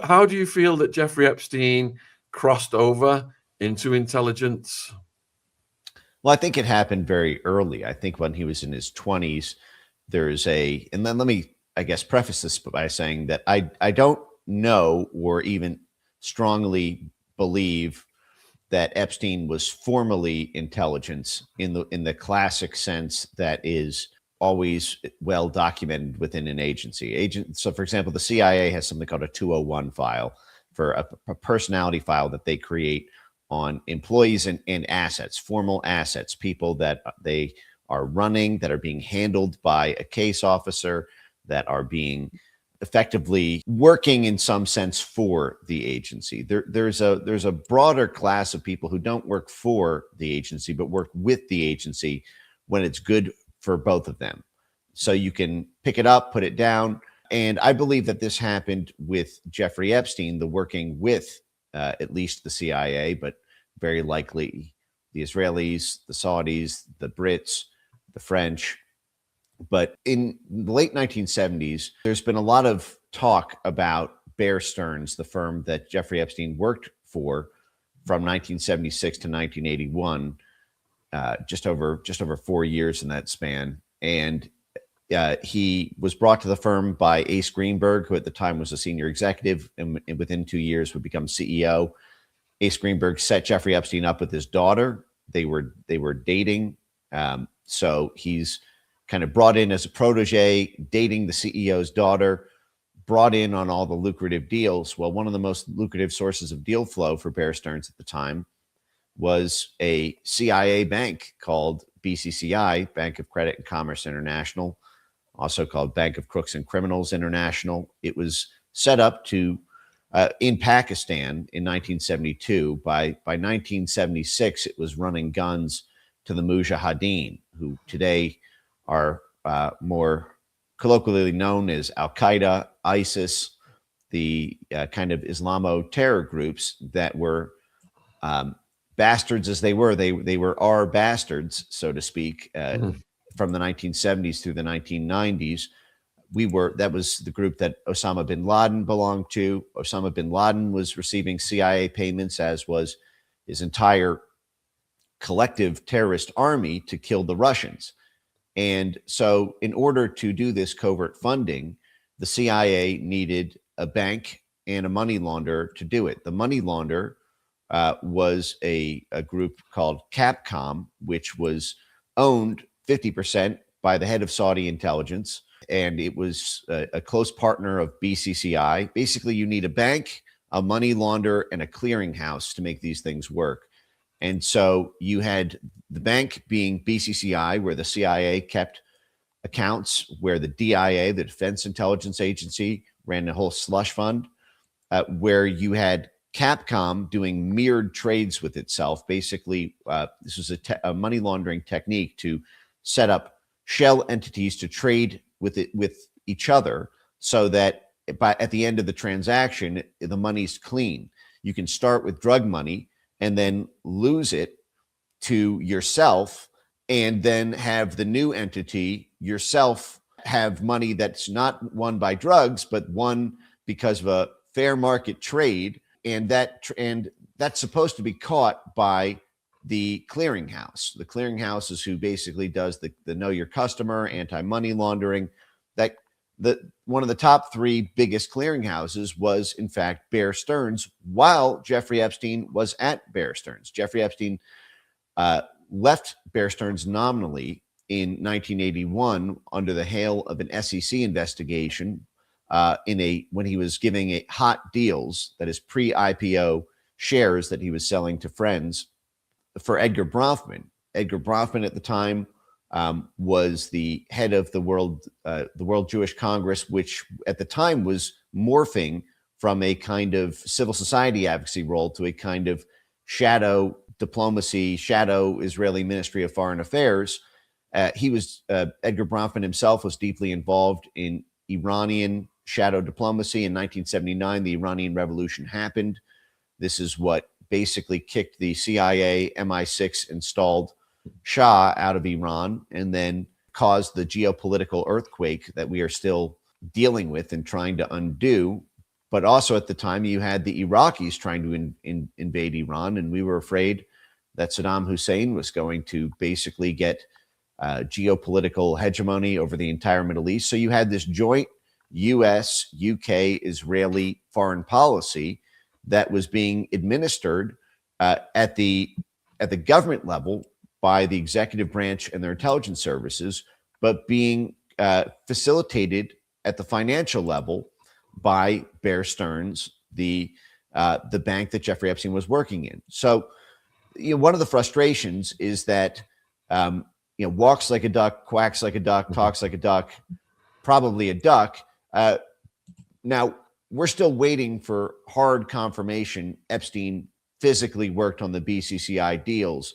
how do you feel that Jeffrey Epstein crossed over into intelligence? Well, I think it happened very early. I think when he was in his 20s, and then let me, I guess, preface this by saying that I don't know or even strongly believe that Epstein was formally intelligence in the classic sense that is always well documented within an agency. So, for example, the CIA has something called a 201 file for a personality file that they create on employees and assets, formal assets, people that they are running, that are being handled by a case officer, that are being effectively working in some sense for the agency. There's a broader class of people who don't work for the agency, but work with the agency when it's good for both of them. So you can pick it up, put it down. And I believe that this happened with Jeffrey Epstein, the working with at least the CIA, but very likely the Israelis, the Saudis, the Brits, the French. But in the late 1970s, there's been a lot of talk about Bear Stearns, the firm that Jeffrey Epstein worked for from 1976 to 1981, just over 4 years in that span. And he was brought to the firm by Ace Greenberg, who at the time was a senior executive and within 2 years would become CEO. Ace Greenberg set Jeffrey Epstein up with his daughter. They were dating. So he's kind of brought in as a protege, dating the CEO's daughter, brought in on all the lucrative deals. Well, one of the most lucrative sources of deal flow for Bear Stearns at the time was a CIA bank called BCCI, Bank of Credit and Commerce International, also called Bank of Crooks and Criminals International. It was set up to in Pakistan in 1972. By 1976, it was running guns to the Mujahideen, who today are more colloquially known as Al-Qaeda, ISIS, the kind of Islamo-terror groups that were bastards as they were. They were our bastards, so to speak, from the 1970s through the 1990s. That was the group that Osama bin Laden belonged to. Osama bin Laden was receiving CIA payments, as was his entire collective terrorist army, to kill the Russians. And so in order to do this covert funding, the CIA needed a bank and a money launderer to do it. The money launderer was a group called Capcom, which was owned 50% by the head of Saudi intelligence. And it was a close partner of BCCI. Basically, you need a bank, a money launderer, and a clearinghouse to make these things work. And so you had the bank being BCCI, where the CIA kept accounts, where the DIA, the Defense Intelligence Agency, ran a whole slush fund, where you had Capcom doing mirrored trades with itself. Basically, this was a money laundering technique to set up shell entities to trade with each other, so that at the end of the transaction, the money's clean. You can start with drug money and then lose it to yourself, and then have the new entity yourself have money that's not won by drugs, but won because of a fair market trade. And that's supposed to be caught by the clearinghouse. The clearinghouse is who basically does the know your customer, anti-money laundering. One of the top three biggest clearinghouses was, in fact, Bear Stearns, while Jeffrey Epstein was at Bear Stearns. Jeffrey Epstein left Bear Stearns nominally in 1981 under the hail of an SEC investigation when he was giving hot deals, that is pre-IPO shares that he was selling to friends, for Edgar Bronfman. Edgar Bronfman at the time was the head of the World Jewish Congress, which at the time was morphing from a kind of civil society advocacy role to a kind of shadow diplomacy, shadow Israeli Ministry of Foreign Affairs. Edgar Bronfman himself was deeply involved in Iranian shadow diplomacy. In 1979, the Iranian Revolution happened. This is what basically kicked the CIA MI6 installed Shah out of Iran, and then caused the geopolitical earthquake that we are still dealing with and trying to undo. But also at the time, you had the Iraqis trying to invade Iran, and we were afraid that Saddam Hussein was going to basically get geopolitical hegemony over the entire Middle East. So you had this joint U.S., UK, Israeli foreign policy that was being administered at the government level by the executive branch and their intelligence services, but being facilitated at the financial level by Bear Stearns, the bank that Jeffrey Epstein was working in. So, one of the frustrations is that walks like a duck, quacks like a duck, talks like a duck, probably a duck. Now, we're still waiting for hard confirmation Epstein physically worked on the BCCI deals.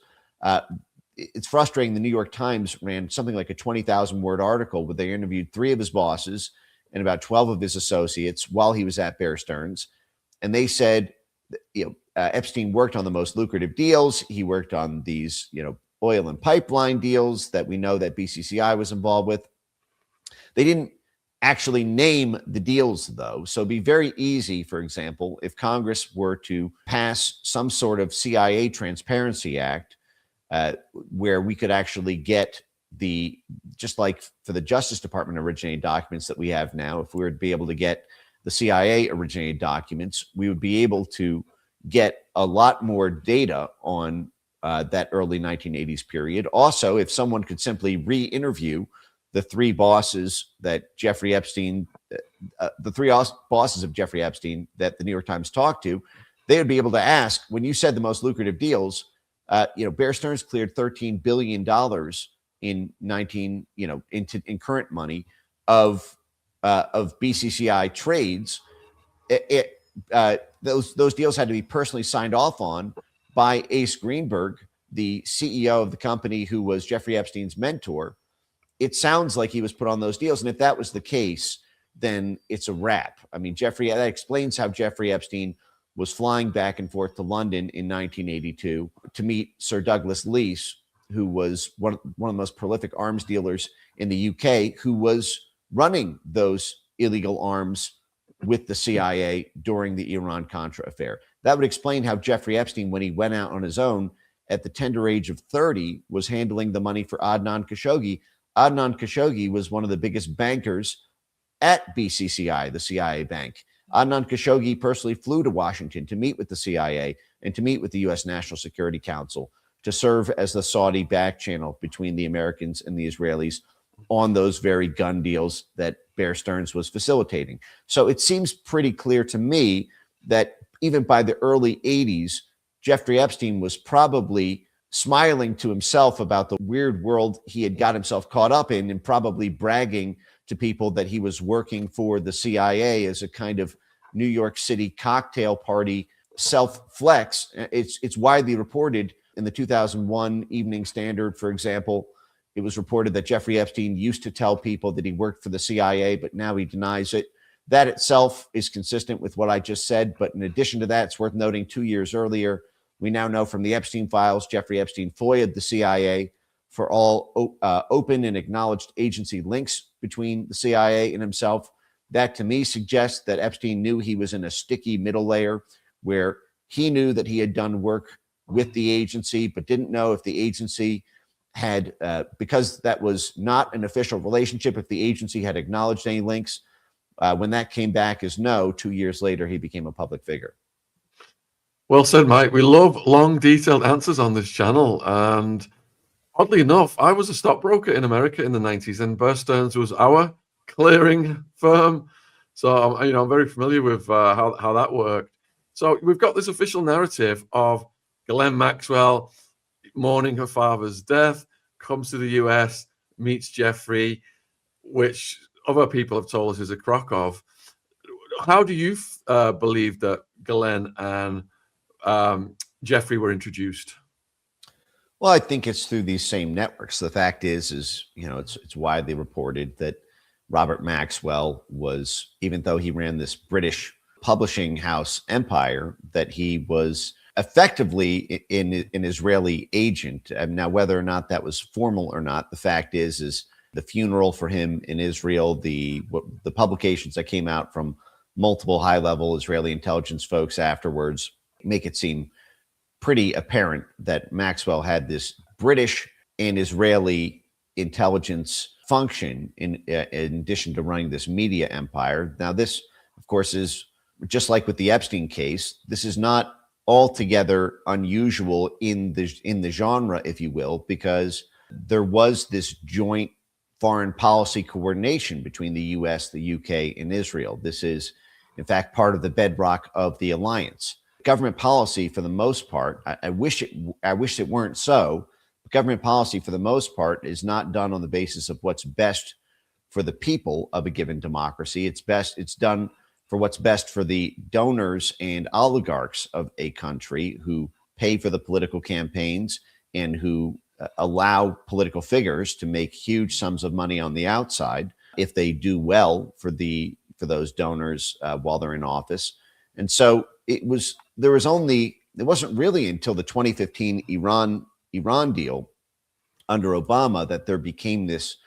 It's frustrating. The New York Times ran something like a 20,000-word article where they interviewed 3 of his bosses and about 12 of his associates while he was at Bear Stearns. And they said, Epstein worked on the most lucrative deals. He worked on these, oil and pipeline deals that we know that BCCI was involved with. They didn't actually name the deals, though. So it'd be very easy, for example, if Congress were to pass some sort of CIA Transparency Act where we could actually get just like for the Justice Department originated documents that we have now, if we were to be able to get the CIA originated documents, we would be able to get a lot more data on that early 1980s period. Also, if someone could simply re-interview the 3 bosses that Jeffrey Epstein, the 3 bosses of Jeffrey Epstein that the New York Times talked to, they would be able to ask, when you said the most lucrative deals, Bear Stearns cleared $13 billion in current money of BCCI trades. Those deals had to be personally signed off on by Ace Greenberg, the CEO of the company who was Jeffrey Epstein's mentor. It sounds like he was put on those deals. And if that was the case, then it's a wrap. I mean, that explains how Jeffrey Epstein was flying back and forth to London in 1982 to meet Sir Douglas Leese, who was one of the most prolific arms dealers in the UK, who was running those illegal arms with the CIA during the Iran-Contra affair. That would explain how Jeffrey Epstein, when he went out on his own at the tender age of 30, was handling the money for Adnan Khashoggi. Adnan Khashoggi was one of the biggest bankers at BCCI, the CIA bank. Adnan Khashoggi personally flew to Washington to meet with the CIA and to meet with the U.S. National Security Council to serve as the Saudi back channel between the Americans and the Israelis on those very gun deals that Bear Stearns was facilitating. So it seems pretty clear to me that even by the early 80s, Jeffrey Epstein was probably smiling to himself about the weird world he had got himself caught up in and probably bragging to people that he was working for the CIA as a kind of New York City cocktail party self-flex. It's widely reported in the 2001 Evening Standard, for example. It was reported that Jeffrey Epstein used to tell people that he worked for the CIA, but now he denies it. That itself is consistent with what I just said. But in addition to that, it's worth noting 2 years earlier, we now know from the Epstein files, Jeffrey Epstein FOIA'd the CIA for all open and acknowledged agency links between the CIA and himself. That to me suggests that Epstein knew he was in a sticky middle layer where he knew that he had done work with the agency, but didn't know if the agency had, because that was not an official relationship, if the agency had acknowledged any links. When that came back as no, 2 years later, he became a public figure. Well said, Mike. We love long, detailed answers on this channel. And oddly enough, I was a stockbroker in America in the 90s, and Bear Stearns was our clearing firm. So, I'm very familiar with how that worked. So we've got this official narrative of Ghislaine Maxwell mourning her father's death, comes to the US, meets Jeffrey, which other people have told us is a crock of. How do you believe that Ghislaine and Jeffrey were introduced? Well, I think it's through these same networks. The fact is it's widely reported that Robert Maxwell was, even though he ran this British publishing house empire, that he was effectively an Israeli agent. And now, whether or not that was formal or not, the fact is the funeral for him in Israel, the publications that came out from multiple high-level Israeli intelligence folks afterwards make it seem pretty apparent that Maxwell had this British and Israeli intelligence function in addition to running this media empire. Now, this, of course, is just like with the Epstein case. This is not altogether unusual in the genre, if you will, because there was this joint foreign policy coordination between the U.S., the U.K., and Israel. This is, in fact, part of the bedrock of the alliance. Government policy, for the most part, I wish it weren't so. But government policy, for the most part, is not done on the basis of what's best for the people of a given democracy. It's done for what's best for the donors and oligarchs of a country who pay for the political campaigns and who allow political figures to make huge sums of money on the outside if they do well for those donors while they're in office. And so it wasn't really until the 2015 Iran deal under Obama that there became this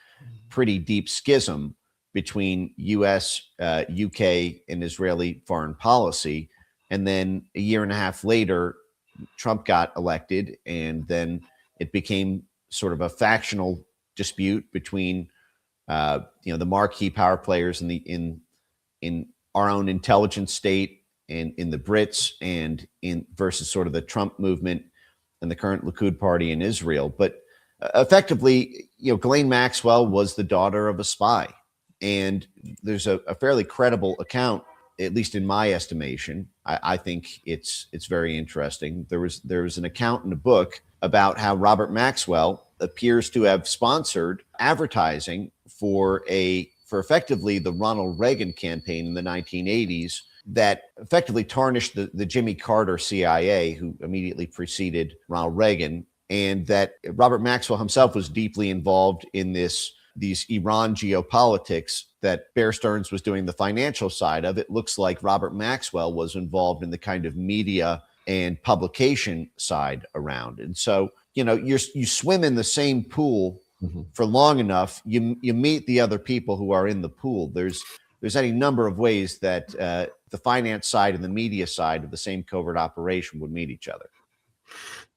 pretty deep schism between U.S., UK, and Israeli foreign policy. And then a year and a half later, Trump got elected, and then it became sort of a factional dispute between the marquee power players in our own intelligence state and in the Brits and in versus sort of the Trump movement and the current Likud party in Israel. But effectively, Ghislaine Maxwell was the daughter of a spy. And there's a fairly credible account, at least in my estimation. I think it's very interesting. There was an account in a book about how Robert Maxwell appears to have sponsored advertising for effectively the Ronald Reagan campaign in the 1980s that effectively tarnished the Jimmy Carter CIA, who immediately preceded Ronald Reagan, and that Robert Maxwell himself was deeply involved in these Iran geopolitics, that Bear Stearns was doing the financial side of it. Looks like Robert Maxwell was involved in the kind of media and publication side around. And so, you swim in the same pool for long enough, you meet the other people who are in the pool. There's any number of ways that the finance side and the media side of the same covert operation would meet each other.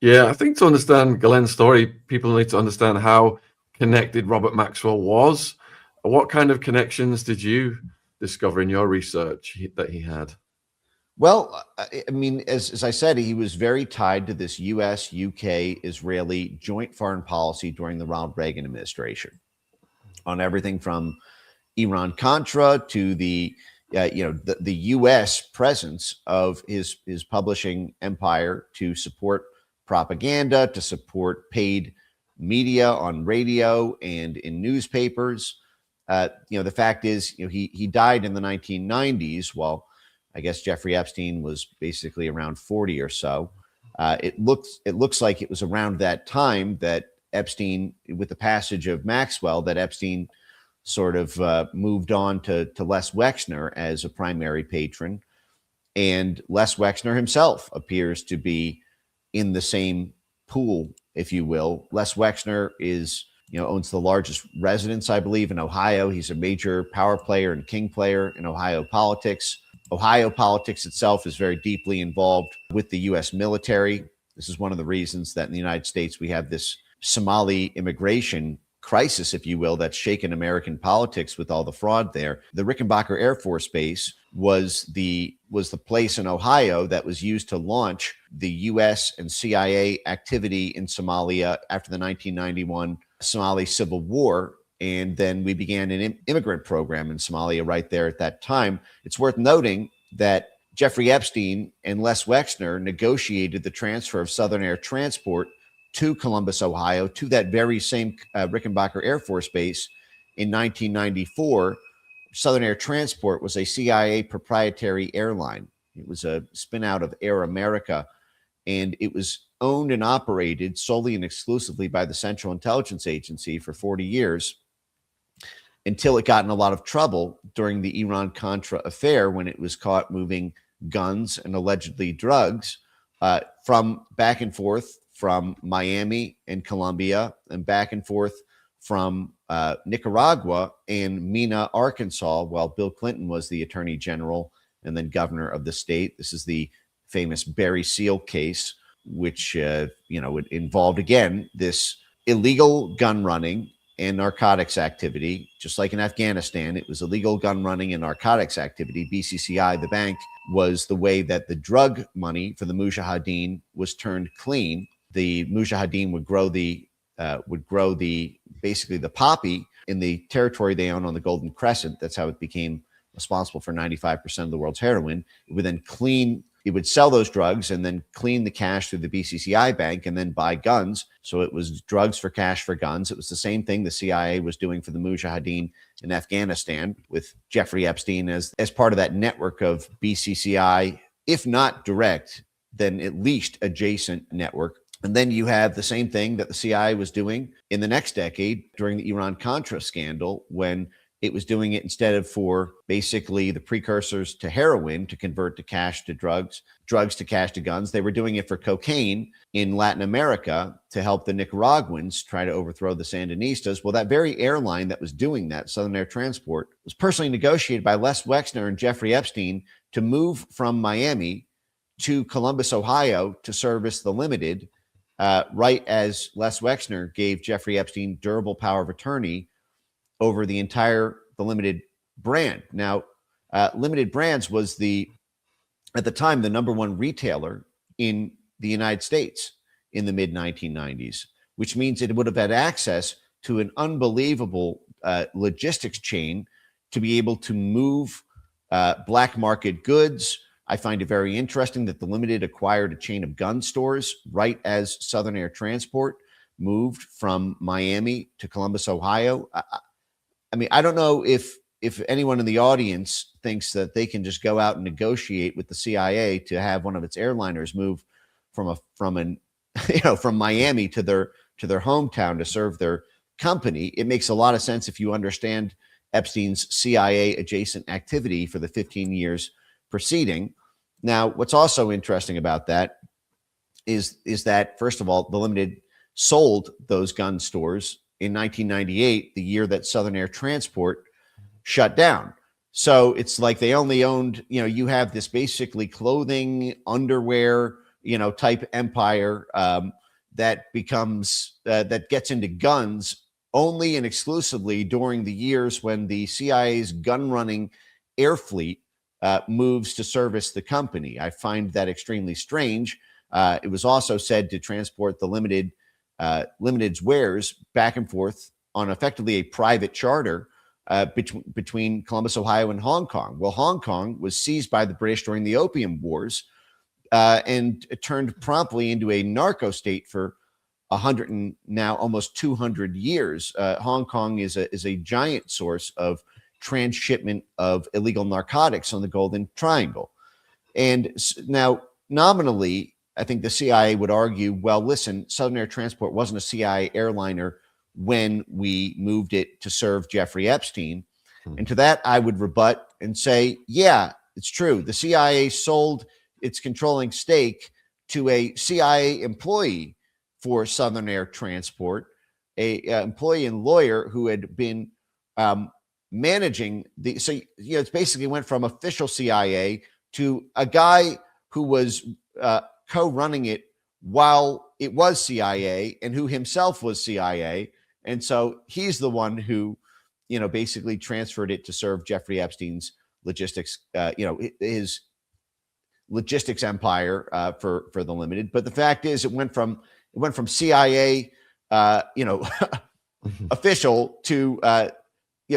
Yeah, I think to understand Glenn's story, people need to understand how connected Robert Maxwell was. What kind of connections did you discover in your research that he had? Well, I mean, as I said, he was very tied to this U.S., UK, Israeli joint foreign policy during the Ronald Reagan administration on everything from Iran-Contra to the U.S. presence of his publishing empire to support propaganda, to support paid media on radio and in newspapers. The fact is, he died in the 1990s while I guess Jeffrey Epstein was basically around 40 or so. It looks like it was around that time that Epstein, with the passage of Maxwell, that Epstein sort of moved on to Les Wexner as a primary patron. And Les Wexner himself appears to be in the same pool, if you will. Les Wexner owns the largest residence, I believe, in Ohio. He's a major power player and king player in Ohio politics. Ohio politics itself is very deeply involved with the U.S. military. This is one of the reasons that in the United States we have this Somali immigration crisis, if you will, that's shaken American politics with all the fraud there. The Rickenbacker Air Force Base was the place in Ohio that was used to launch the U.S. and CIA activity in Somalia after the 1991 Somali Civil War. And then we began an immigrant program in Somalia right there at that time. It's worth noting that Jeffrey Epstein and Les Wexner negotiated the transfer of Southern Air Transport to Columbus, Ohio, to that very same Rickenbacker Air Force Base in 1994. Southern Air Transport was a CIA proprietary airline. It was a spin out of Air America, and it was owned and operated solely and exclusively by the Central Intelligence Agency for 40 years until it got in a lot of trouble during the Iran-Contra affair when it was caught moving guns and allegedly drugs from back and forth from Miami and Colombia and back and forth from Nicaragua and Mena, Arkansas, while Bill Clinton was the attorney general and then governor of the state. This is the famous Barry Seal case, which it involved, again, this illegal gun running and narcotics activity. Just like in Afghanistan, it was illegal gun running and narcotics activity. BCCI, the bank, was the way that the drug money for the Mujahideen was turned clean. The Mujahideen would grow basically the poppy in the territory they own on the Golden Crescent. That's how it became responsible for 95% of the world's heroin. It would sell those drugs and then clean the cash through the BCCI bank and then buy guns. So it was drugs for cash for guns. It was the same thing the CIA was doing for the Mujahideen in Afghanistan, with Jeffrey Epstein as part of that network of BCCI, if not direct, then at least adjacent network. And then you have the same thing that the CIA was doing in the next decade during the Iran-Contra scandal, when it was doing it instead of for basically the precursors to heroin to convert to cash to drugs to cash to guns. They were doing it for cocaine in Latin America to help the Nicaraguans try to overthrow the Sandinistas. Well, that very airline that was doing that, Southern Air Transport, was personally negotiated by Les Wexner and Jeffrey Epstein to move from Miami to Columbus, Ohio, to service the Limited, right as Les Wexner gave Jeffrey Epstein durable power of attorney over the Limited brand. Now, Limited Brands was at the time, the number one retailer in the United States in the mid 1990s, which means it would have had access to an unbelievable logistics chain to be able to move black market goods. I find it very interesting that the Limited acquired a chain of gun stores right as Southern Air Transport moved from Miami to Columbus, Ohio. I mean, I don't know if anyone in the audience thinks that they can just go out and negotiate with the CIA to have one of its airliners move from Miami to their hometown to serve their company. It makes a lot of sense if you understand Epstein's CIA adjacent activity for the 15 years preceding. Now, what's also interesting about that is that, first of all, the Limited sold those gun stores in 1998, the year that Southern Air Transport shut down. So it's like they only owned, you have this basically clothing, underwear, type empire that gets into guns only and exclusively during the years when the CIA's gun running air fleet moves to service the company. I find that extremely strange. It was also said to transport the Limited's wares back and forth on effectively a private charter between Columbus, Ohio, and Hong Kong. Well, Hong Kong was seized by the British during the Opium Wars, and it turned promptly into a narco state for 100 and now almost 200 years. Hong Kong is a giant source of transshipment of illegal narcotics on the Golden Triangle. And now, nominally, I think the CIA would argue, well, listen, Southern Air Transport wasn't a CIA airliner when we moved it to serve Jeffrey Epstein. And to that, I would rebut and say, yeah, it's true. The CIA sold its controlling stake to a CIA employee for Southern Air Transport, a employee and lawyer who had been managing it's basically went from official CIA to a guy who was co-running it while it was CIA and who himself was CIA. And so he's the one who, basically transferred it to serve Jeffrey Epstein's logistics, his logistics empire for the Limited. But the fact is, it went from CIA, official to,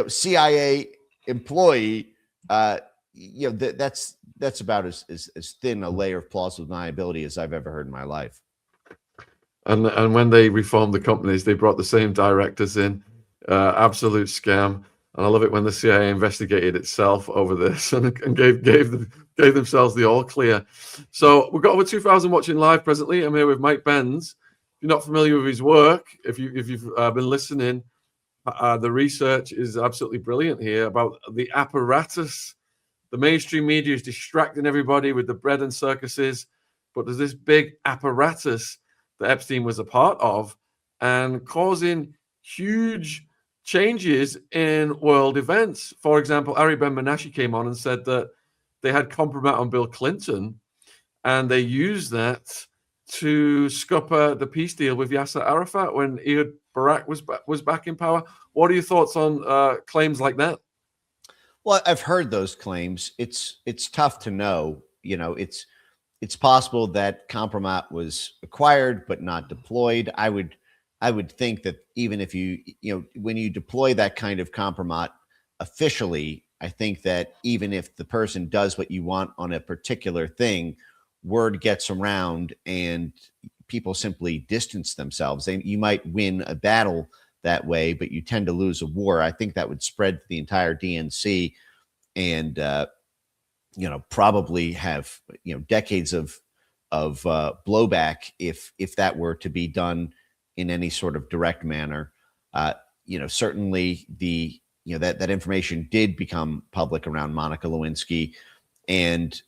CIA employee. That's about as thin a layer of plausible deniability as I've ever heard in my life. And when they reformed the companies, they brought the same directors in. Absolute scam. And I love it when the CIA investigated itself over this and gave themselves the all clear. So we've got over 2,000 watching live presently. I'm here with Mike Benz. If you're not familiar with his work, if you've been listening, the research is absolutely brilliant here about the apparatus. The mainstream media is distracting everybody with the bread and circuses, but there's this big apparatus that Epstein was a part of and causing huge changes in world events. For example, Ari Ben Menashe came on and said that they had compromise on Bill Clinton, and they used that to scupper the peace deal with Yasser Arafat when Ehud Barak was back in power. What are your thoughts on claims like that? Well, I've heard those claims. It's tough to know. You know, it's possible that compromat was acquired but not deployed. I would think that even if when you deploy that kind of compromat officially, I think that even if the person does what you want on a particular thing, word gets around and people simply distance themselves. You might win a battle that way, but you tend to lose a war. I think that would spread to the entire DNC and probably have decades of blowback if that were to be done in any sort of direct manner. Certainly that information did become public around Monica Lewinsky, and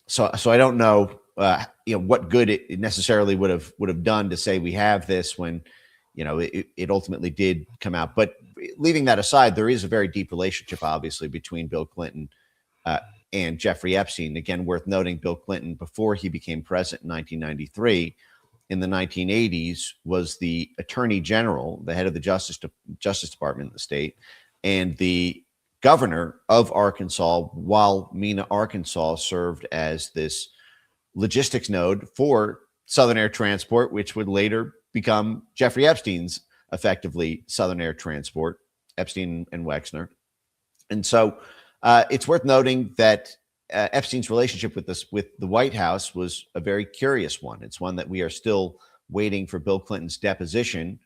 so I don't know what good it necessarily would have done to say we have this when it ultimately did come out. But leaving that aside, there is a very deep relationship, obviously, between Bill Clinton and Jeffrey Epstein. Again, worth noting, Bill Clinton, before he became president in 1993, in the 1980s, was the Attorney General, the head of the Justice Department in the state, and the governor of Arkansas, while Mena, Arkansas served as this logistics node for Southern Air Transport, which would later become Jeffrey Epstein's effectively Southern Air Transport, Epstein and Wexner. And so it's worth noting that Epstein's relationship with the White House was a very curious one. It's one that we are still waiting for Bill Clinton's deposition,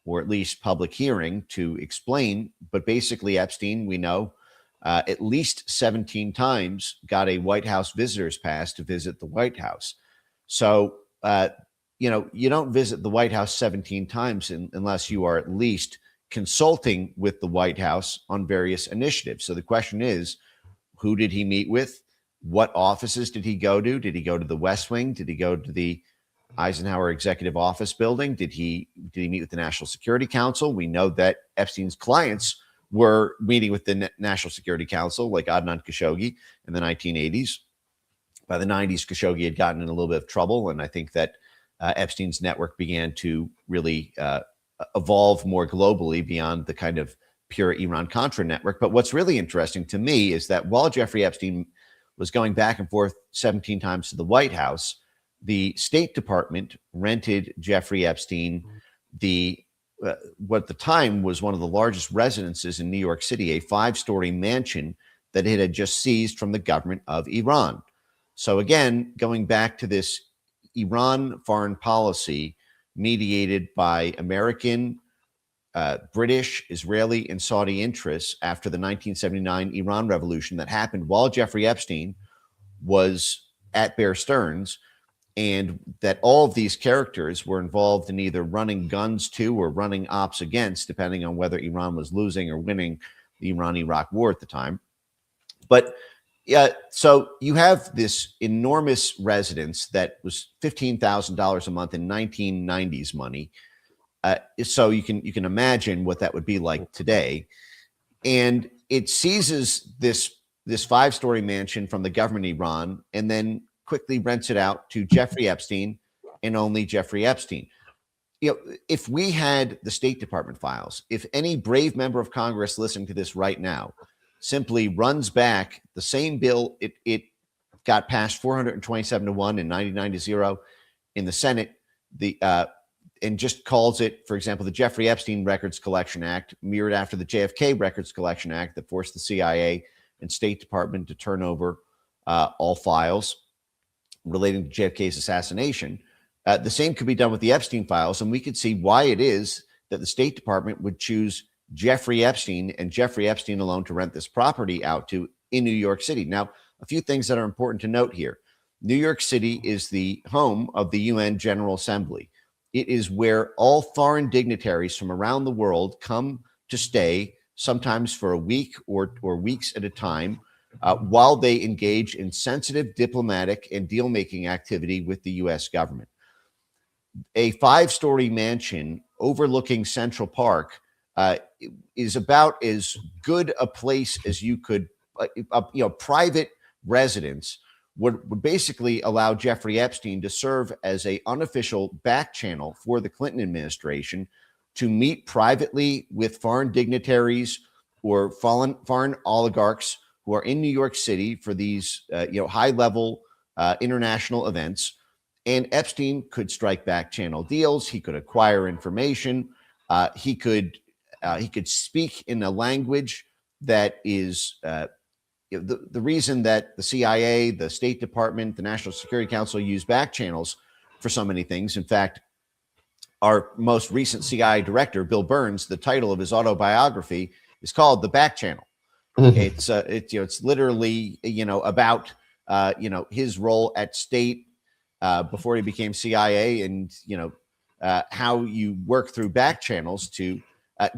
or at least public hearing, to explain. But basically, Epstein, we know, at least 17 times got a White House visitor's pass to visit the White House. So, you don't visit the White House 17 times unless you are at least consulting with the White House on various initiatives. So the question is, who did he meet with? What offices did he go to? Did he go to the West Wing? Did he go to the Eisenhower Executive Office building? Did he meet with the National Security Council? We know that Epstein's clients were meeting with the National Security Council, like Adnan Khashoggi in the 1980s. By the 90s, Khashoggi had gotten in a little bit of trouble, and I think that Epstein's network began to really evolve more globally beyond the kind of pure Iran-Contra network. But what's really interesting to me is that while Jeffrey Epstein was going back and forth 17 times to the White House, the State Department rented Jeffrey Epstein what at the time was one of the largest residences in New York City, a 5-story mansion that it had just seized from the government of Iran. So again, going back to this Iran foreign policy mediated by American, British, Israeli, and Saudi interests after the 1979 Iran Revolution that happened while Jeffrey Epstein was at Bear Stearns, and that all of these characters were involved in either running guns to or running ops against, depending on whether Iran was losing or winning the Iran-Iraq war at the time. But so you have this enormous residence that was $15,000 a month in 1990s money. So you can imagine what that would be like today. And it seizes this 5-story mansion from the government of Iran and then quickly rents it out to Jeffrey Epstein and only Jeffrey Epstein. If we had the State Department files, if any brave member of Congress listening to this right now simply runs back the same bill, it got passed 427-1 and 99-0 in the Senate, and just calls it, for example, the Jeffrey Epstein Records Collection Act, mirrored after the JFK Records Collection Act that forced the CIA and State Department to turn over all files relating to JFK's assassination. The same could be done with the Epstein files, and we could see why it is that the State Department would choose Jeffrey Epstein and Jeffrey Epstein alone to rent this property out to in New York City. Now, a few things that are important to note here. New York City is the home of the UN General Assembly. It is where all foreign dignitaries from around the world come to stay, sometimes for a week or weeks at a time, while they engage in sensitive diplomatic and deal-making activity with the U.S. government. A 5-story mansion overlooking Central Park is about as good a place as you could. Private residence would basically allow Jeffrey Epstein to serve as a unofficial back channel for the Clinton administration to meet privately with foreign dignitaries or foreign oligarchs who are in New York City for these high-level international events. And Epstein could strike back channel deals. He could acquire information. He could speak in a language that is the reason that the CIA, the State Department, the National Security Council use back channels for so many things. In fact, our most recent CIA director, Bill Burns, the title of his autobiography is called "The Back Channel." It's literally about his role at State before he became CIA, and how you work through back channels to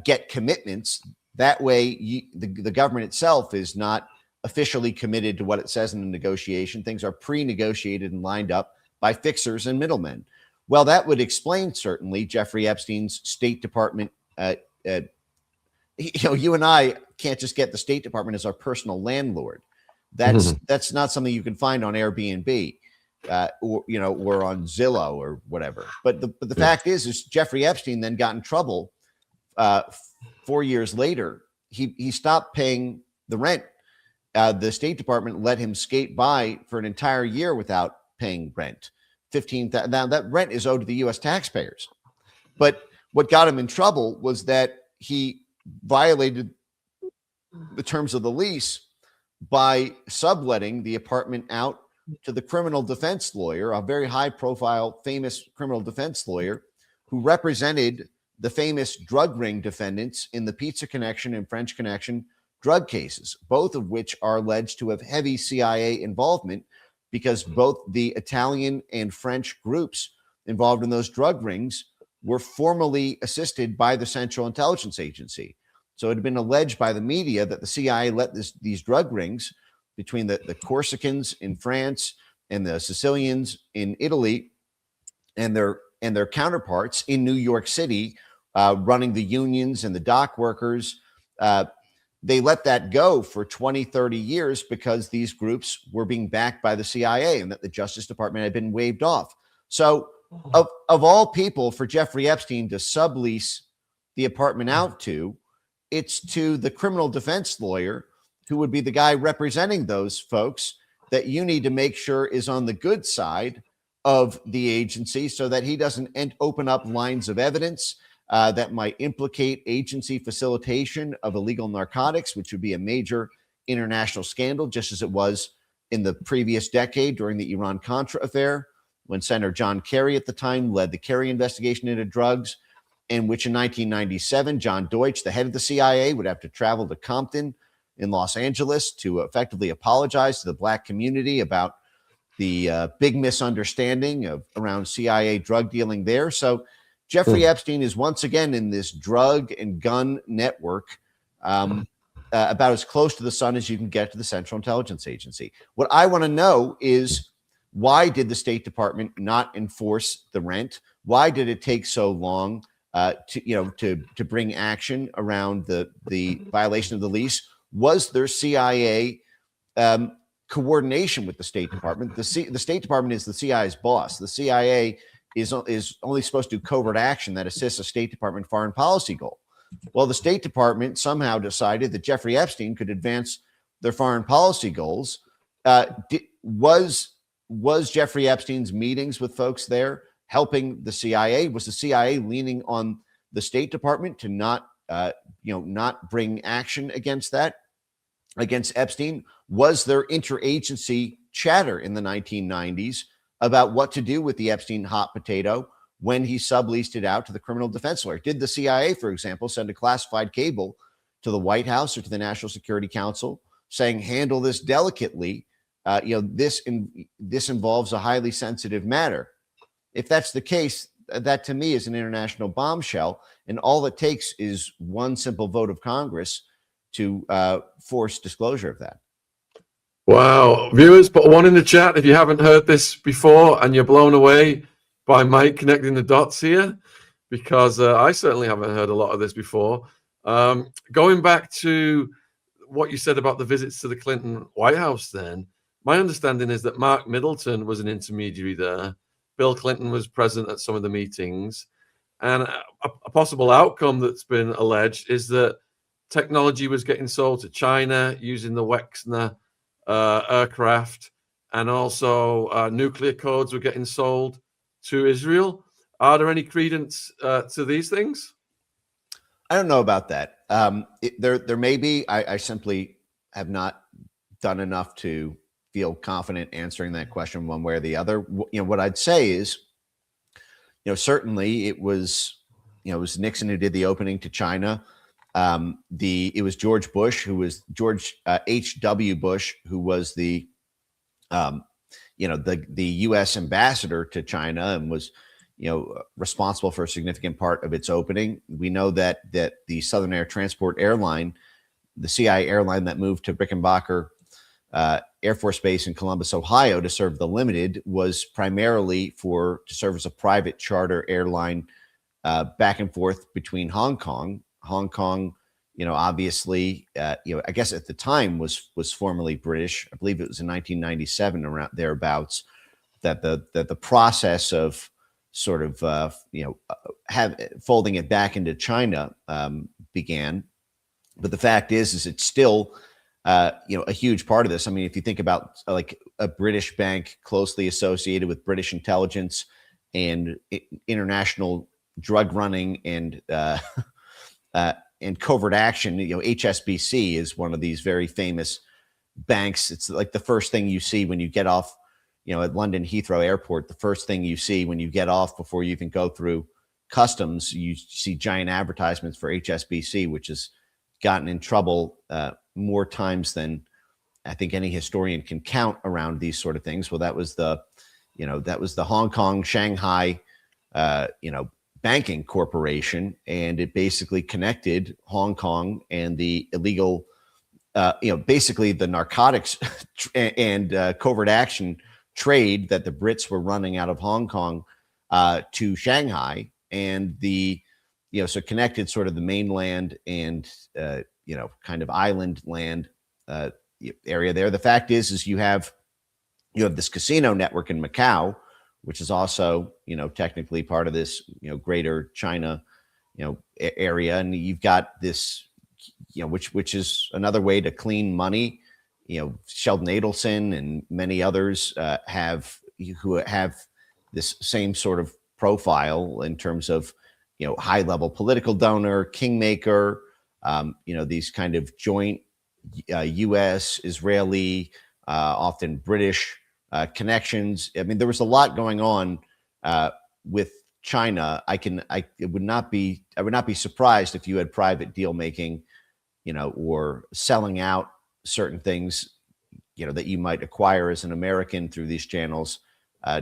get commitments. That way, the government itself is not officially committed to what it says in the negotiation. Things are pre-negotiated and lined up by fixers and middlemen. Well, that would explain certainly Jeffrey Epstein's State Department. You and I can't just get the State Department as our personal landlord. That's not something you can find on Airbnb or on Zillow or whatever. But the fact is Jeffrey Epstein then got in trouble 4 years later. He stopped paying the rent. The State Department let him skate by for an entire year without paying rent. Now that rent is owed to the U.S. taxpayers. But what got him in trouble was that he violated the terms of the lease by subletting the apartment out to the criminal defense lawyer, a very high-profile, famous criminal defense lawyer who represented the famous drug ring defendants in the Pizza Connection and French Connection drug cases, both of which are alleged to have heavy CIA involvement because both the Italian and French groups involved in those drug rings were formally assisted by the Central Intelligence Agency. So it had been alleged by the media that the CIA let these drug rings between the Corsicans in France and the Sicilians in Italy and their counterparts in New York City, running the unions and the dock workers. They let that go for 20, 30 years because these groups were being backed by the CIA and that the Justice Department had been waved off. So of all people for Jeffrey Epstein to sublease the apartment out to, it's to the criminal defense lawyer who would be the guy representing those folks that you need to make sure is on the good side of the agency so that he doesn't open up lines of evidence that might implicate agency facilitation of illegal narcotics, which would be a major international scandal, just as it was in the previous decade during the Iran-Contra affair, when Senator John Kerry at the time led the Kerry investigation into drugs, in which in 1997, John Deutsch, the head of the CIA, would have to travel to Compton in Los Angeles to effectively apologize to the Black community about the big misunderstanding around CIA drug dealing there. So Jeffrey Epstein is once again in this drug and gun network, about as close to the sun as you can get to the Central Intelligence Agency. What I want to know is, why did the State Department not enforce the rent? Why did it take so long to bring action around the violation of the lease? Was there CIA coordination with the State Department? The State Department is the CIA's boss. The CIA is only supposed to do covert action that assists a State Department foreign policy goal. Well, the State Department somehow decided that Jeffrey Epstein could advance their foreign policy goals. Was Jeffrey Epstein's meetings with folks there helping the CIA? Was the CIA leaning on the State Department to not bring action against Epstein? Was there interagency chatter in the 1990s about what to do with the Epstein hot potato when he subleased it out to the criminal defense lawyer? Did the CIA, for example, send a classified cable to the White House or to the National Security Council saying, handle this delicately? This involves a highly sensitive matter. If that's the case, that to me is an international bombshell, and all it takes is one simple vote of Congress to force disclosure of that. Wow. Viewers, put one in the chat if you haven't heard this before and you're blown away by Mike connecting the dots here, because I certainly haven't heard a lot of this before. Going back to what you said about the visits to the Clinton White House, then my understanding is that Mark Middleton was an intermediary there. Bill Clinton was present at some of the meetings, and a possible outcome that's been alleged is that technology was getting sold to China using the Wexner aircraft, and also nuclear codes were getting sold to Israel. Are there any credence to these things? I don't know about that. There may be. I simply have not done enough to feel confident answering that question one way or the other. What I'd say is, certainly it was Nixon who did the opening to China. It was George Bush who was George H.W. Bush who was the U.S. ambassador to China and was responsible for a significant part of its opening. We know that the Southern Air Transport Airline, the CI airline that moved to Rickenbacker Air Force Base in Columbus, Ohio, to serve the limited, was primarily to serve as a private charter airline back and forth between Hong Kong. Hong Kong, obviously, I guess at the time was formerly British. I believe it was in 1997, around thereabouts, that the process of sort of folding it back into China began. But the fact is it's still a huge part of this. I mean, if you think about like a British bank closely associated with British intelligence and international drug running and covert action, HSBC is one of these very famous banks. It's like the first thing you see when you get off, at London Heathrow Airport. The first thing you see when you get off before you even go through customs, you see giant advertisements for HSBC, which has gotten in trouble more times than I think any historian can count around these sort of things. Well, that was the Hong Kong, Shanghai, banking corporation, and it basically connected Hong Kong and the illegal, basically the narcotics and covert action trade that the Brits were running out of Hong Kong to Shanghai, and so connected sort of the mainland and kind of island land area there. The fact is you have this casino network in Macau, which is also technically part of this greater China area, and you've got this which is another way to clean money. Sheldon Adelson and many others who have this same sort of profile in terms of high level political donor, kingmaker, these kind of joint U.S. Israeli, often British connections. I mean, there was a lot going on with China. I would not be surprised if you had private deal making, or selling out certain things, that you might acquire as an American through these channels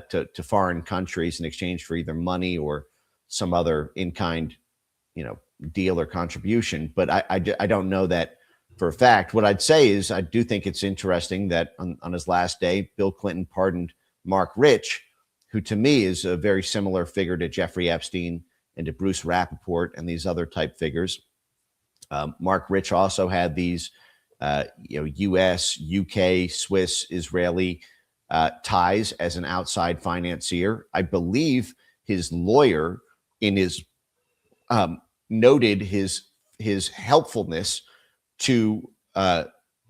to foreign countries in exchange for either money or some other in-kind, deal or contribution. But I don't know that for a fact. What I'd say is I do think it's interesting that on his last day, Bill Clinton pardoned Mark Rich, who to me is a very similar figure to Jeffrey Epstein and to Bruce Rappaport and these other type figures. Mark Rich also had these U.S., UK, Swiss, Israeli ties as an outside financier. I believe his lawyer noted his helpfulness to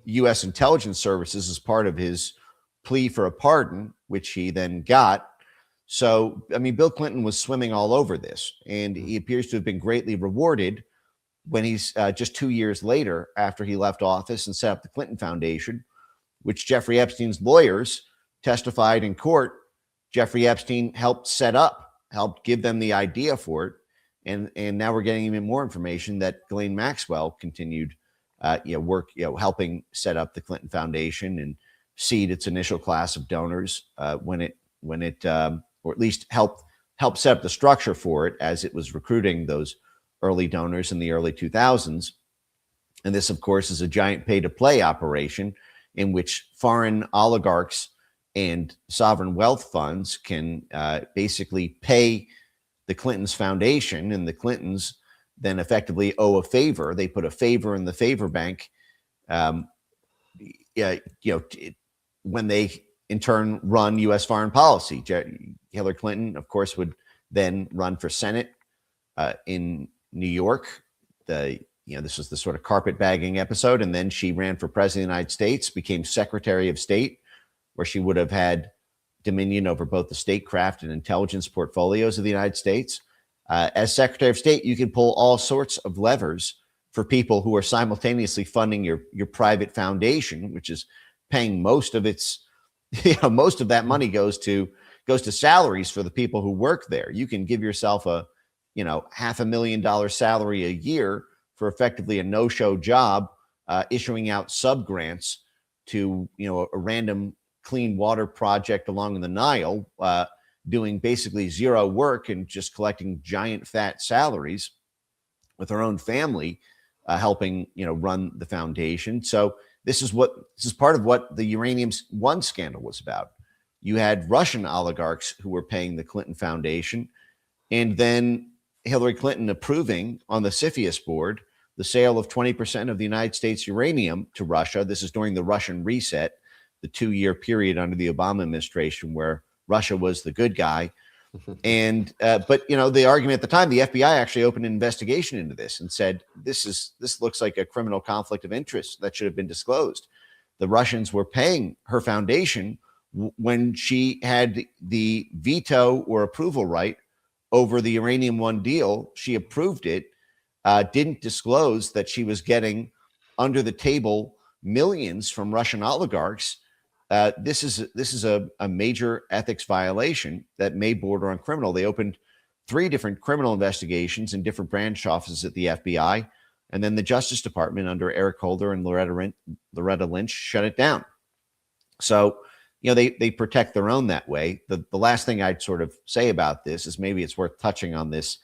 U.S. intelligence services as part of his plea for a pardon, which he then got. So, I mean, Bill Clinton was swimming all over this, and he appears to have been greatly rewarded when he's just 2 years later, after he left office and set up the Clinton Foundation, which Jeffrey Epstein's lawyers testified in court. Jeffrey Epstein helped set up, helped give them the idea for it. And now we're getting even more information that Ghislaine Maxwell continued work, helping set up the Clinton Foundation and seed its initial class of donors when it or at least help set up the structure for it as it was recruiting those early donors in the early 2000s. And this, of course, is a giant pay-to-play operation in which foreign oligarchs and sovereign wealth funds can basically pay the Clintons Foundation, and the Clintons then effectively owe a favor. They put a favor in the favor bank. When they in turn run U.S. foreign policy. Hillary Clinton, of course, would then run for Senate in New York. This was the sort of carpetbagging episode, and then she ran for president of the United States, became Secretary of State, where she would have had dominion over both the statecraft and intelligence portfolios of the United States. As Secretary of State, you can pull all sorts of levers for people who are simultaneously funding your private foundation, which is paying most of its, most of that money goes to salaries for the people who work there. You can give yourself a, $500,000 salary a year for effectively a no-show job, issuing out sub-grants to, a random clean water project along the Nile, doing basically zero work and just collecting giant fat salaries with her own family, helping, run the foundation. So this is part of what the Uranium One scandal was about. You had Russian oligarchs who were paying the Clinton Foundation, and then Hillary Clinton approving on the CFIUS board the sale of 20% of the United States uranium to Russia. This is during the Russian reset, the 2-year period under the Obama administration where Russia was the good guy. And but the argument at the time, the FBI actually opened an investigation into this and said this looks like a criminal conflict of interest that should have been disclosed. The Russians were paying her foundation when she had the veto or approval right over the Uranium One deal. She approved it, didn't disclose that she was getting under the table millions from Russian oligarchs. This is a major ethics violation that may border on criminal. They opened 3 different criminal investigations in different branch offices at the FBI, and then the Justice Department under Eric Holder and Loretta Lynch shut it down. So, they protect their own that way. The last thing I'd sort of say about this is maybe it's worth touching on this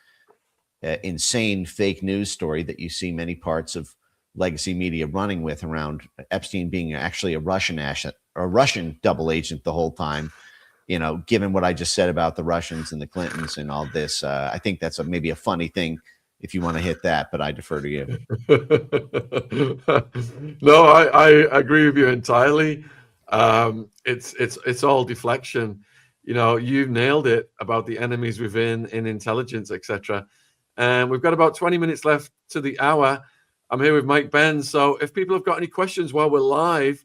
insane fake news story that you see many parts of legacy media running with around Epstein being actually a Russian double agent the whole time. Given what I just said about the Russians and the Clintons and all this, I think that's maybe a funny thing if you want to hit that, but I defer to you. No, I agree with you entirely. It's all deflection. You've nailed it about the enemies within in intelligence, etc. And we've got about 20 minutes left to the hour. I'm here with Mike Benz. So if people have got any questions while we're live,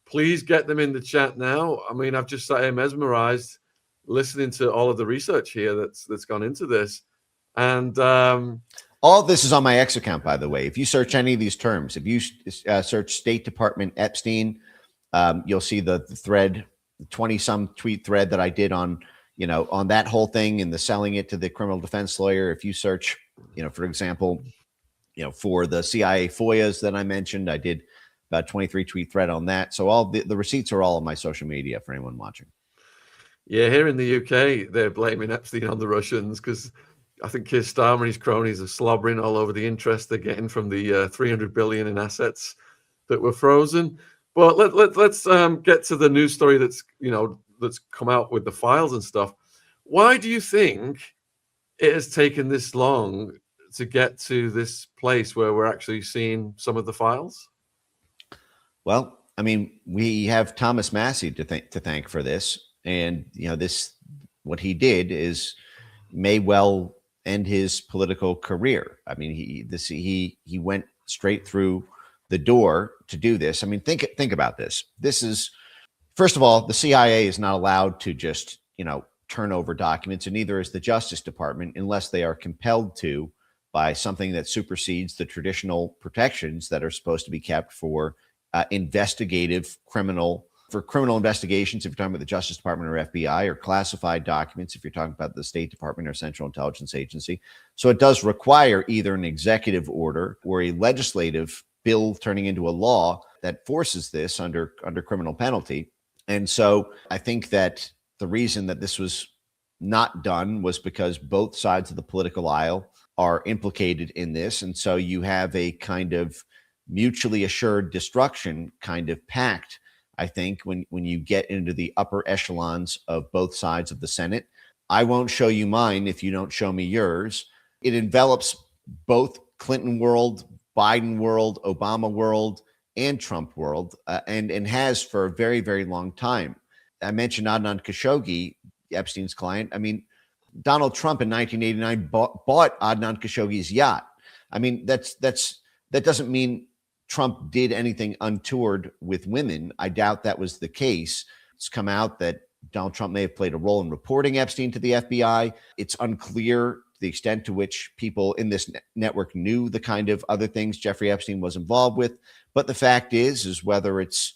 please get them in the chat now. I mean, I've just sat here mesmerized listening to all of the research here that's gone into this. And all of this is on my X account, by the way. If you search any of these terms, if you search State Department Epstein, you'll see the thread, 20-some tweet thread that I did on that whole thing and the selling it to the criminal defense lawyer. If you search, for example, for the CIA FOIAs that I mentioned, I did about 23 tweet thread on that. So all the receipts are all on my social media for anyone watching. Yeah, here in the UK, they're blaming Epstein on the Russians because I think Keir Starmer and his cronies are slobbering all over the interest they're getting from the 300 billion in assets that were frozen. But let's get to the news story that's come out with the files and stuff. Why do you think it has taken this long to get to this place where we're actually seeing some of the files? Well, I mean, we have Thomas Massey to thank for this, and what he did may well end his political career. I mean, he went straight through the door to do this. I mean, think about this. This is, first of all, the CIA is not allowed to just turn over documents, and neither is the Justice Department unless they are compelled to by something that supersedes the traditional protections that are supposed to be kept for criminal investigations, if you're talking about the Justice Department or FBI, or classified documents, if you're talking about the State Department or Central Intelligence Agency. So it does require either an executive order or a legislative bill turning into a law that forces this under criminal penalty. And so I think that the reason that this was not done was because both sides of the political aisle are implicated in this. And so you have a kind of mutually assured destruction kind of pact, I think, when you get into the upper echelons of both sides of the Senate. I won't show you mine if you don't show me yours. It envelops both Clinton world, Biden world, Obama world, and Trump world, and has for a very, very long time. I mentioned Adnan Khashoggi, Epstein's client. I mean, Donald Trump in 1989 bought Adnan Khashoggi's yacht. I mean, that doesn't mean Trump did anything untoward with women. I doubt that was the case. It's come out that Donald Trump may have played a role in reporting Epstein to the FBI. It's unclear the extent to which people in this network knew the kind of other things Jeffrey Epstein was involved with. But the fact is whether it's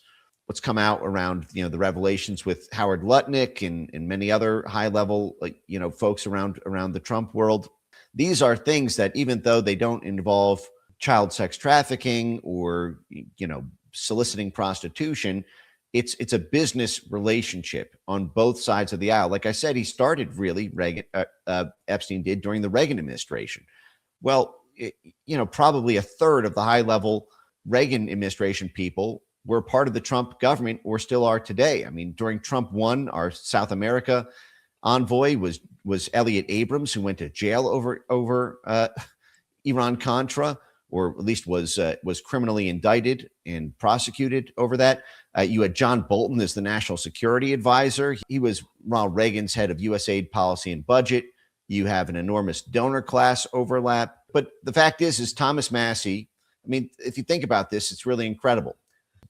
what's come out around, the revelations with Howard Lutnick and many other high level, folks around the Trump world. These are things that, even though they don't involve child sex trafficking or, soliciting prostitution, it's a business relationship on both sides of the aisle. Like I said, he started really Epstein did during the Reagan administration. Well, probably a third of the high level Reagan administration people were part of the Trump government or still are today. I mean, during Trump 1, our South America envoy was Elliot Abrams, who went to jail over Iran-Contra, or at least was criminally indicted and prosecuted over that. You had John Bolton as the national security advisor. He was Ronald Reagan's head of USAID policy and budget. You have an enormous donor class overlap. But the fact is Thomas Massie, I mean, if you think about this, it's really incredible.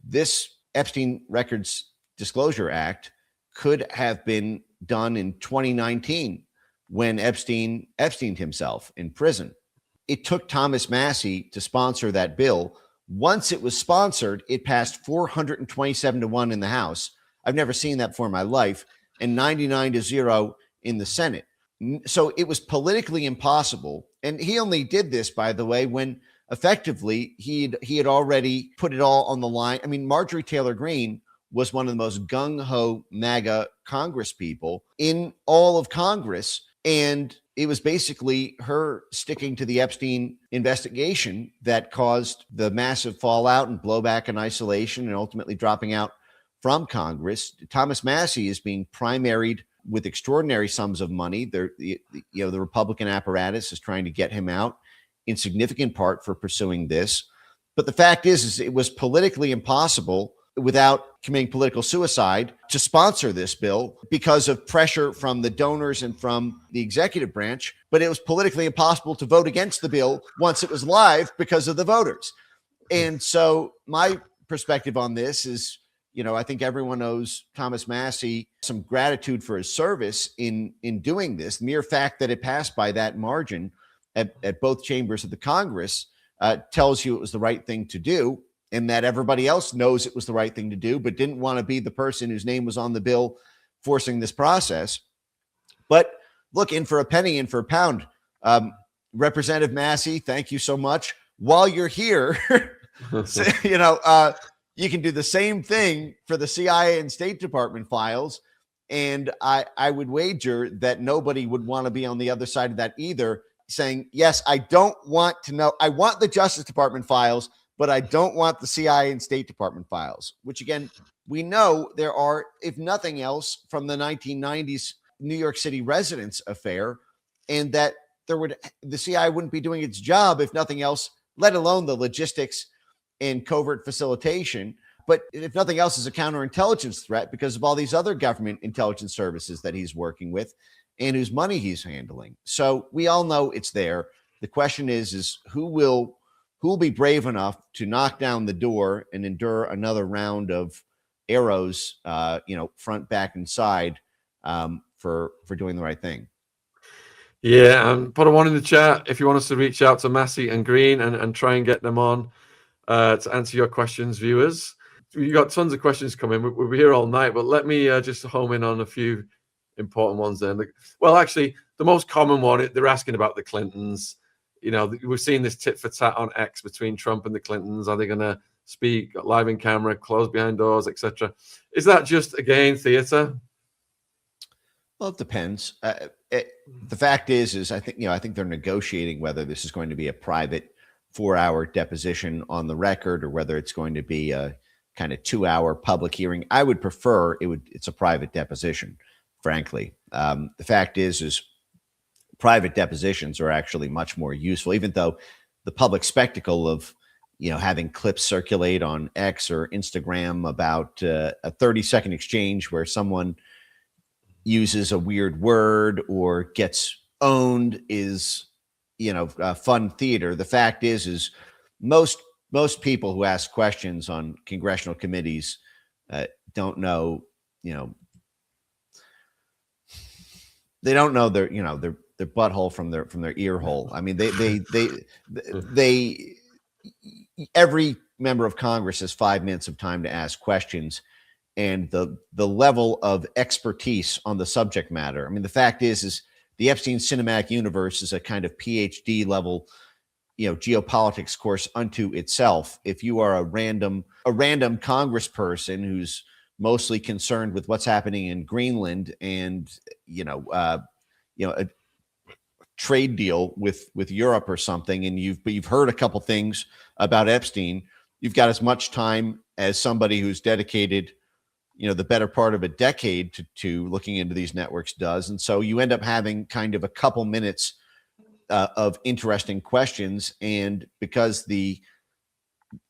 This Epstein Records Disclosure Act could have been done in 2019 when Epstein himself in prison. It took Thomas Massie to sponsor that bill. Once it was sponsored, it passed 427-1 in the House. I've never seen that before in my life, and 99-0 in the Senate. So it was politically impossible. And he only did this, by the way, when effectively he had already put it all on the line. I mean, Marjorie Taylor Greene was one of the most gung-ho MAGA Congress people in all of Congress. And it was basically her sticking to the Epstein investigation that caused the massive fallout and blowback and isolation and ultimately dropping out from Congress. Thomas Massie is being primaried with extraordinary sums of money. The Republican apparatus is trying to get him out in significant part for pursuing this. But the fact is it was politically impossible without committing political suicide to sponsor this bill because of pressure from the donors and from the executive branch. But it was politically impossible to vote against the bill once it was live because of the voters. And so my perspective on this is, I think everyone owes Thomas Massie some gratitude for his service in doing this. The mere fact that it passed by that margin at both chambers of the Congress tells you it was the right thing to do, and that everybody else knows it was the right thing to do, but didn't want to be the person whose name was on the bill forcing this process. But look, in for a penny, in for a pound. Representative Massie, thank you so much. While you're here, you can do the same thing for the CIA and State Department files. And I would wager that nobody would want to be on the other side of that either, saying, yes, I don't want to know. I want the Justice Department files, but I don't want the CIA and State Department files, which again, we know there are, if nothing else, from the 1990s New York City residence affair, and that the CIA wouldn't be doing its job, if nothing else, let alone the logistics and covert facilitation. But if nothing else, is a counterintelligence threat because of all these other government intelligence services that he's working with and whose money he's handling. So we all know it's there. The question is who will be brave enough to knock down the door and endure another round of arrows, front, back, and side, for doing the right thing. Yeah, and put a one in the chat if you want us to reach out to Massie and Green and try and get them on to answer your questions, viewers. You got tons of questions coming. We'll be here all night, but let me just home in on a few important ones then. Well, actually, the most common one, they're asking about the Clintons. We've seen this tit for tat on X between Trump and the Clintons. Are they going to speak live in camera, closed behind doors, etc.? Is that just, again, theater? Well, it depends. The fact is I think they're negotiating whether this is going to be a private 4-hour deposition on the record or whether it's going to be a kind of 2-hour public hearing. I would prefer it's a private deposition, frankly. The fact is private depositions are actually much more useful, even though the public spectacle of having clips circulate on X or Instagram about a 30-second exchange where someone uses a weird word or gets owned is fun theater. The fact is most people who ask questions on congressional committees don't know, they don't know their butthole from their ear hole. I mean, they every member of Congress has 5 minutes of time to ask questions, and the level of expertise on the subject matter. I mean, the fact is the Epstein cinematic universe is a kind of PhD level, geopolitics course unto itself. If you are a random congressperson who's mostly concerned with what's happening in Greenland and a trade deal with Europe or something, and you've heard a couple things about Epstein, you've got as much time as somebody who's dedicated the better part of a decade to looking into these networks does. And so you end up having kind of a couple minutes of interesting questions, and because the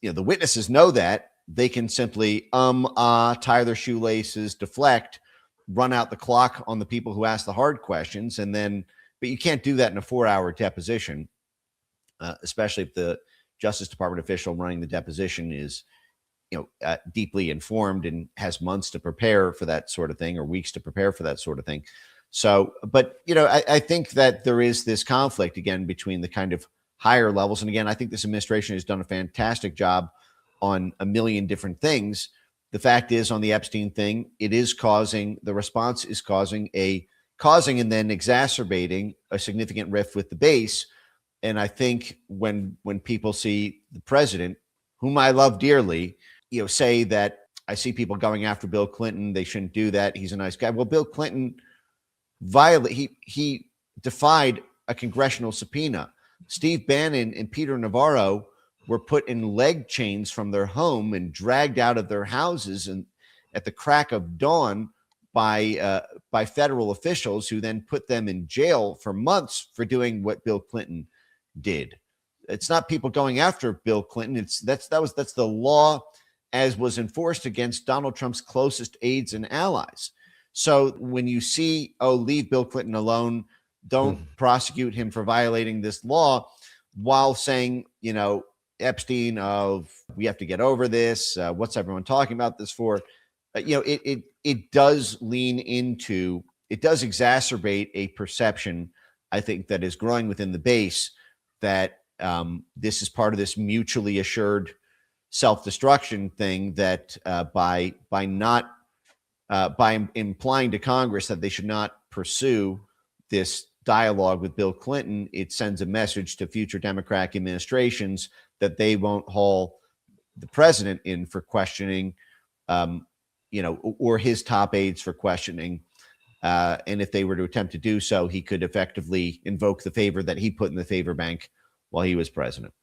witnesses know that, they can simply tie their shoelaces, deflect, run out the clock on the people who ask the hard questions, but you can't do that in a 4-hour deposition, especially if the Justice Department official running the deposition is deeply informed and has months to prepare for that sort of thing, or weeks to prepare for that sort of thing. So, but I think that there is this conflict again between the kind of higher levels, and again, I think this administration has done a fantastic job on a million different things. The fact is, on the Epstein thing, the response is causing and then exacerbating a significant rift with the base. And I think when people see the president, whom I love dearly, say that I see people going after Bill Clinton, they shouldn't do that, he's a nice guy. Well, Bill Clinton he defied a congressional subpoena. Steve Bannon and Peter Navarro were put in leg chains from their home and dragged out of their houses and at the crack of dawn by federal officials, who then put them in jail for months for doing what Bill Clinton did. It's not people going after Bill Clinton. That's the law as was enforced against Donald Trump's closest aides and allies. So when you see, leave Bill Clinton alone, don't prosecute him for violating this law, while saying, Epstein, we have to get over this. What's everyone talking about this for? It does it does exacerbate a perception, I think, that is growing within the base, that this is part of this mutually assured self-destruction thing, that by implying to Congress that they should not pursue this dialogue with Bill Clinton, it sends a message to future Democratic administrations that they won't haul the president in for questioning, or his top aides for questioning. And if they were to attempt to do so, he could effectively invoke the favor that he put in the favor bank while he was president.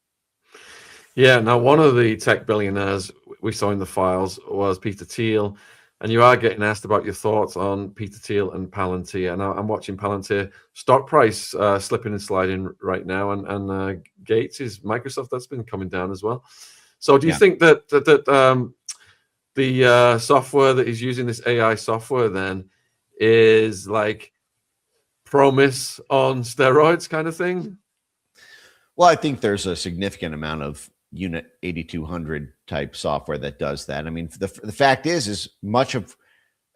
Yeah. Now, one of the tech billionaires we saw in the files was Peter Thiel. And you are getting asked about your thoughts on Peter Thiel and Palantir. And I'm watching Palantir stock price slipping and sliding right now. And Gates is Microsoft, that's been coming down as well. So do you think that the software that he's using, this AI software, then is like Promise on steroids kind of thing? Well, I think there's a significant amount of Unit 8200 type software that does that. I mean, the fact is much of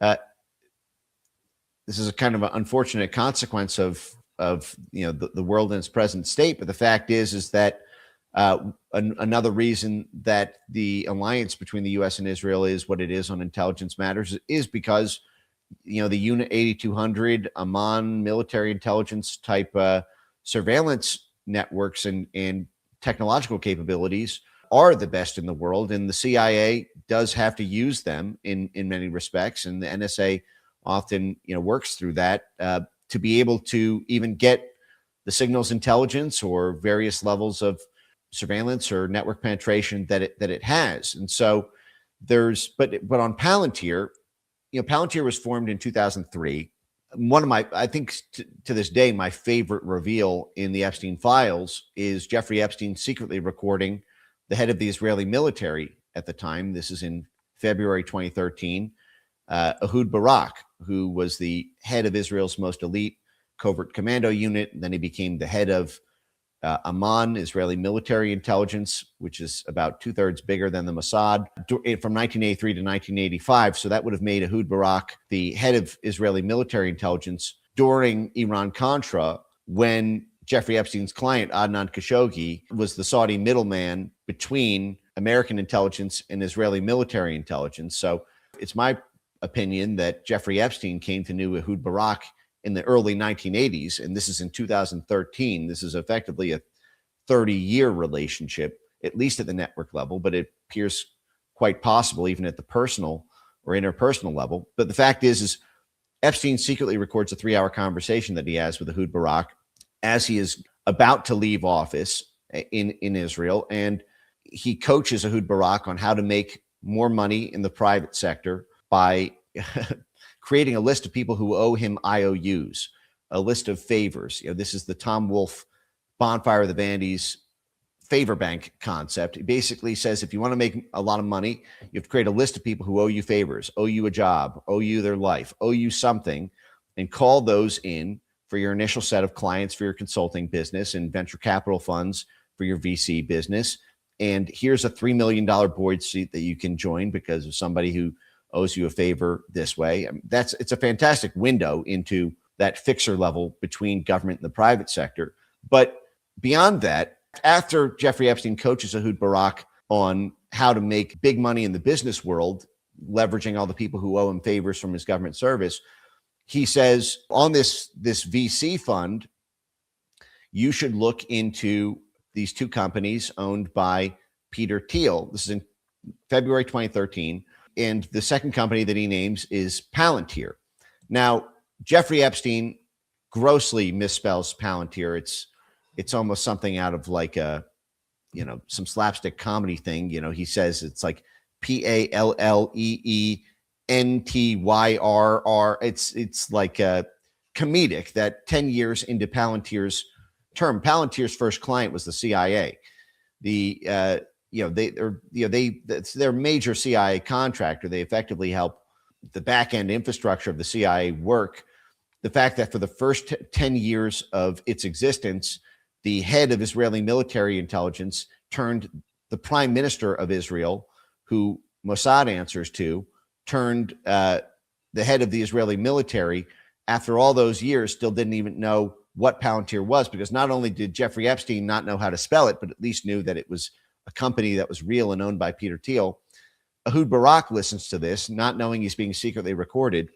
this is a kind of an unfortunate consequence of the world in its present state. But the fact is that another reason that the alliance between the U.S. and Israel is what it is on intelligence matters is because the Unit 8200, Amman military intelligence type surveillance networks and technological capabilities are the best in the world, and the CIA does have to use them in many respects, and the NSA often works through that to be able to even get the signals intelligence or various levels of surveillance or network penetration that it has. And so but on Palantir, Palantir was formed in 2003. one of my, I think to this day, my favorite reveal in the Epstein files is Jeffrey Epstein secretly recording the head of the Israeli military at the time. This is in February 2013, Ehud Barak, who was the head of Israel's most elite covert commando unit. And then he became the head of Amman, Israeli military intelligence, which is about 2/3 bigger than the Mossad, from 1983 to 1985. So that would have made Ehud Barak the head of Israeli military intelligence during Iran-Contra, when Jeffrey Epstein's client, Adnan Khashoggi, was the Saudi middleman between American intelligence and Israeli military intelligence. So it's my opinion that Jeffrey Epstein came to know Ehud Barak in the early 1980s, and this is in 2013. This is effectively a 30-year relationship, at least at the network level, but it appears quite possible even at the personal or interpersonal level. But the fact is Epstein secretly records a 3-hour conversation that he has with Ehud Barak as he is about to leave office in Israel, and he coaches Ehud Barak on how to make more money in the private sector by creating a list of people who owe him IOUs, a list of favors. This is the Tom Wolfe Bonfire of the Bandies favor bank concept. It basically says if you want to make a lot of money, you have to create a list of people who owe you favors, owe you a job, owe you their life, owe you something, and call those in for your initial set of clients for your consulting business and venture capital funds for your VC business. And here's a $3 million board seat that you can join because of somebody who owes you a favor this way. I mean, it's a fantastic window into that fixer level between government and the private sector. But beyond that, after Jeffrey Epstein coaches Ehud Barak on how to make big money in the business world, leveraging all the people who owe him favors from his government service, he says on this VC fund, you should look into these two companies owned by Peter Thiel. This is in February 2013. And the second company that he names is Palantir. Now, Jeffrey Epstein grossly misspells Palantir. It's almost something out of like some slapstick comedy thing. He says it's like Palleentyr. It's like a comedic that 10 years into Palantir's term, Palantir's first client was the CIA. They're major CIA contractor. They effectively help the back end infrastructure of the CIA work. The fact that for the first 10 years of its existence, the head of Israeli military intelligence turned the prime minister of Israel, who Mossad answers to, turned the head of the Israeli military, after all those years, still didn't even know what Palantir was, because not only did Jeffrey Epstein not know how to spell it, but at least knew that it was a company that was real and owned by Peter Thiel. Ehud Barak listens to this, not knowing he's being secretly recorded,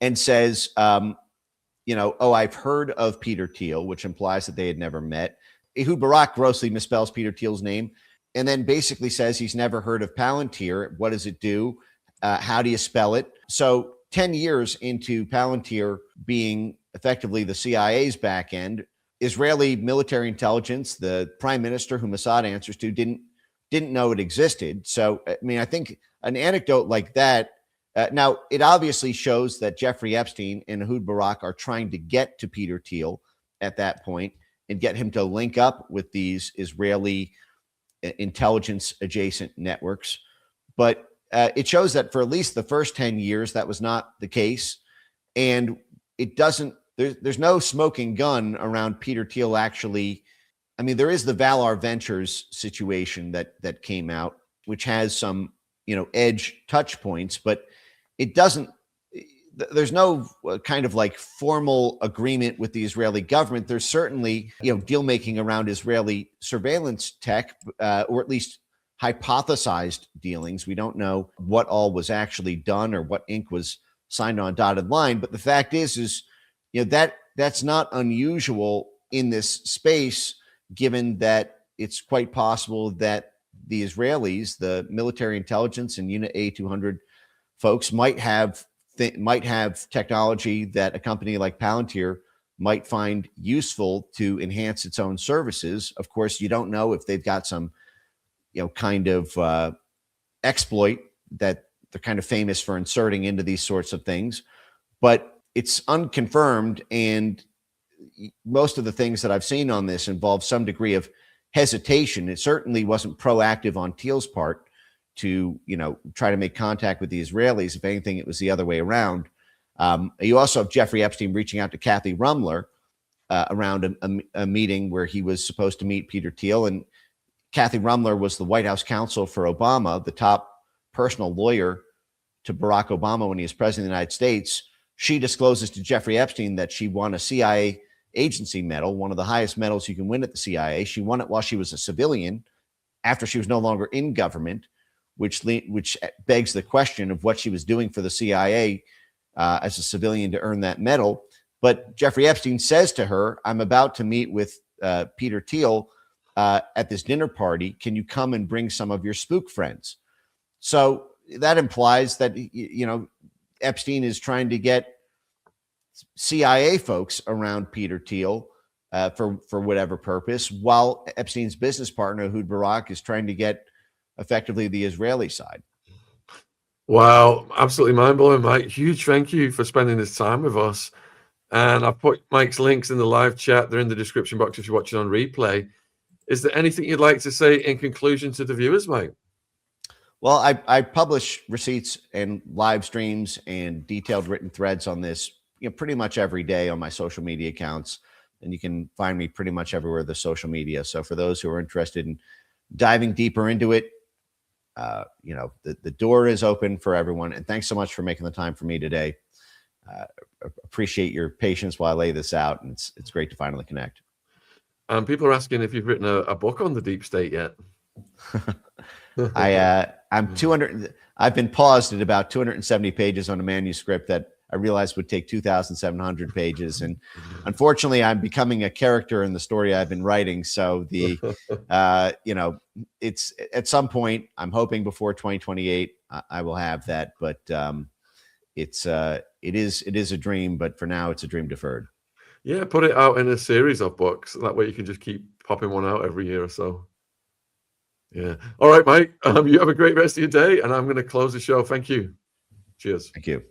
and says, I've heard of Peter Thiel, which implies that they had never met. Ehud Barak grossly misspells Peter Thiel's name, and then basically says he's never heard of Palantir. What does it do? How do you spell it? So 10 years into Palantir being effectively the CIA's back end, Israeli military intelligence, the prime minister who Mossad answers to, didn't know it existed. So, I mean, I think an anecdote like that, now it obviously shows that Jeffrey Epstein and Ehud Barak are trying to get to Peter Thiel at that point and get him to link up with these Israeli intelligence adjacent networks. But it shows that for at least the first 10 years, that was not the case. And it doesn't, there's no smoking gun around Peter Thiel actually. I mean, there is the Valar Ventures situation that came out, which has some, edge touch points, but it doesn't, there's no kind of like formal agreement with the Israeli government. There's certainly, deal making around Israeli surveillance tech, or at least hypothesized dealings. We don't know what all was actually done or what ink was signed on dotted line. But the fact is that's not unusual in this space, given that it's quite possible that the Israelis, the military intelligence and Unit A200 folks might have technology that a company like Palantir might find useful to enhance its own services. Of course, you don't know if they've got some, kind of exploit that they're kind of famous for inserting into these sorts of things. But it's unconfirmed, and most of the things that I've seen on this involve some degree of hesitation. It certainly wasn't proactive on Thiel's part to, try to make contact with the Israelis. If anything, it was the other way around. You also have Jeffrey Epstein reaching out to Kathy Rumler around a meeting where he was supposed to meet Peter Thiel. And Kathy Rumler was the White House counsel for Obama, the top personal lawyer to Barack Obama when he was president of the United States. She discloses to Jeffrey Epstein that she won a CIA agency medal, one of the highest medals you can win at the CIA. She won it while she was a civilian, after she was no longer in government, which begs the question of what she was doing for the CIA as a civilian to earn that medal. But Jeffrey Epstein says to her, "I'm about to meet with Peter Thiel at this dinner party. Can you come and bring some of your spook friends?" So that implies that, Epstein is trying to get CIA folks around Peter Thiel for whatever purpose, while Epstein's business partner, Ehud Barak, is trying to get effectively the Israeli side. Wow, absolutely mind-blowing, Mike. Huge thank you for spending this time with us. And I've put Mike's links in the live chat. They're in the description box if you're watching on replay. Is there anything you'd like to say in conclusion to the viewers, Mike? Well, I publish receipts and live streams and detailed written threads on this, pretty much every day on my social media accounts. And you can find me pretty much everywhere there's social media. So for those who are interested in diving deeper into it, the door is open for everyone. And thanks so much for making the time for me today. Appreciate your patience while I lay this out. And it's great to finally connect. People are asking if you've written a book on the deep state yet. I've been paused at about 270 pages on a manuscript that I realized would take 2,700 pages. And unfortunately, I'm becoming a character in the story I've been writing. So it's at some point, I'm hoping before 2028, I will have that. But it is a dream. But for now, it's a dream deferred. Yeah, put it out in a series of books. That way you can just keep popping one out every year or so. Yeah. All right, Mike. You have a great rest of your day, and I'm going to close the show. Thank you. Cheers. Thank you.